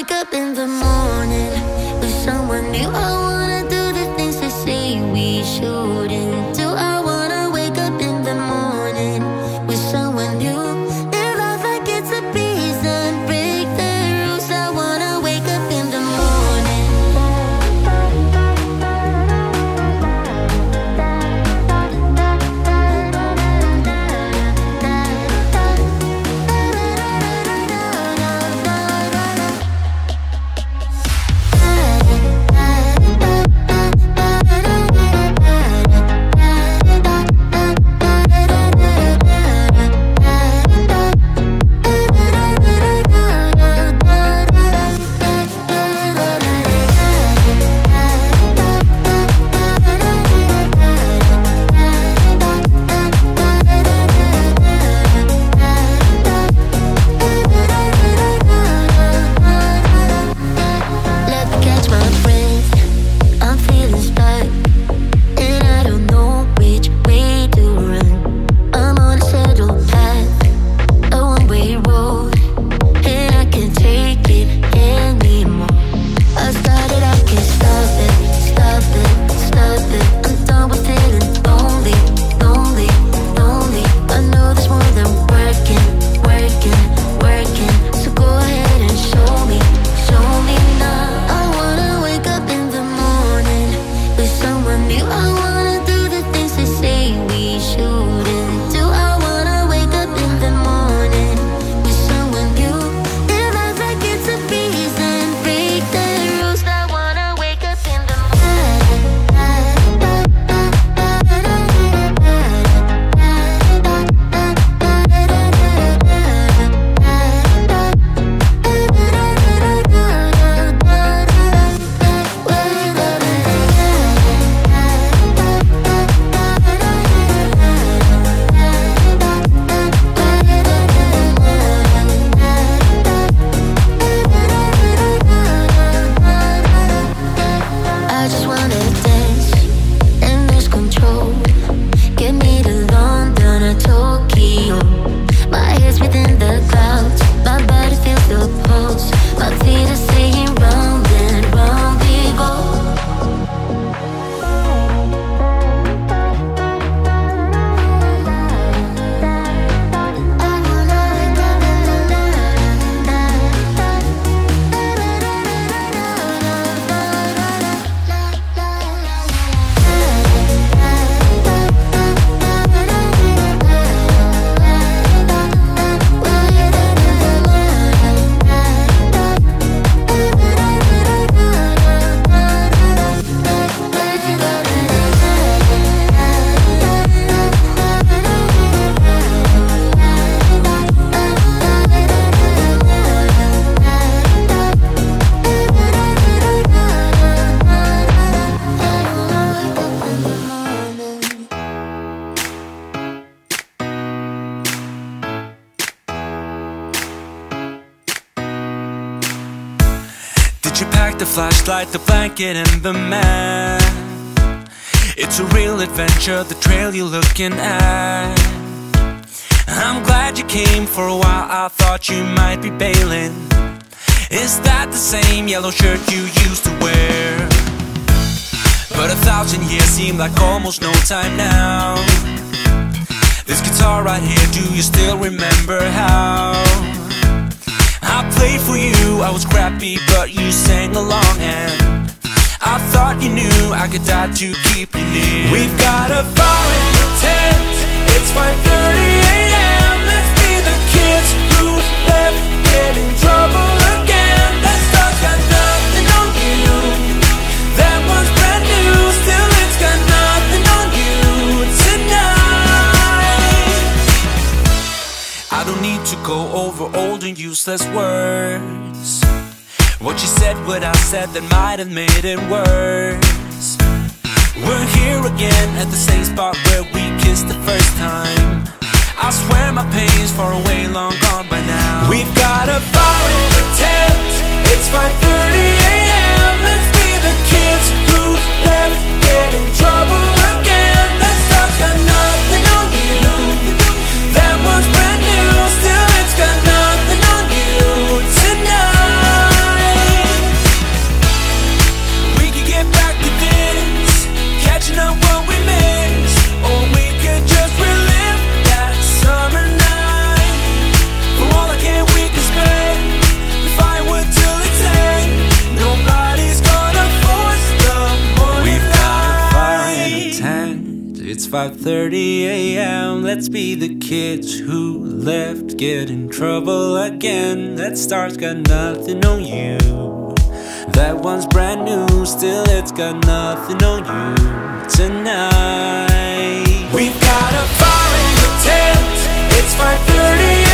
wake up in the morning with someone new. I wanna do the things they say we shouldn't do. I wanna wake up in the morning with someone new. Live life like it's a prison, break the rules. I wanna wake up in the morning. The flashlight, the blanket, and the map. It's a real adventure, the trail you're looking at. I'm glad you came. For a while I thought you might be bailing. Is that the same yellow shirt you used to wear? But 1,000 years seem like almost no time now. This guitar right here, do you still remember how I played for you? I was crappy, but you sang along, and I thought you knew I could die to keep you near. We've got a fire in the tent. It's 5:30 a.m. Let's be the kids who left, get in trouble again. That stuff's got nothing on you. That one's brand new, still it's got nothing on you tonight. I don't need to go over old and useless words. What you said, what I said, that might have made it worse. We're here again at the same spot where we kissed the first time. I swear my pain's far away, long gone by now. We've got a fire in the tent. It's 5:30 a.m. Let's be the kids who left, get in trouble again. That stuff's got nothing on you. That one's brand new, still it's got nothing on you tonight. It's 5:30 a.m. Let's be the kids who left, get in trouble again. That star's got nothing on you. That one's brand new, still it's got nothing on you tonight. We've got a fire in the tent. It's 5:30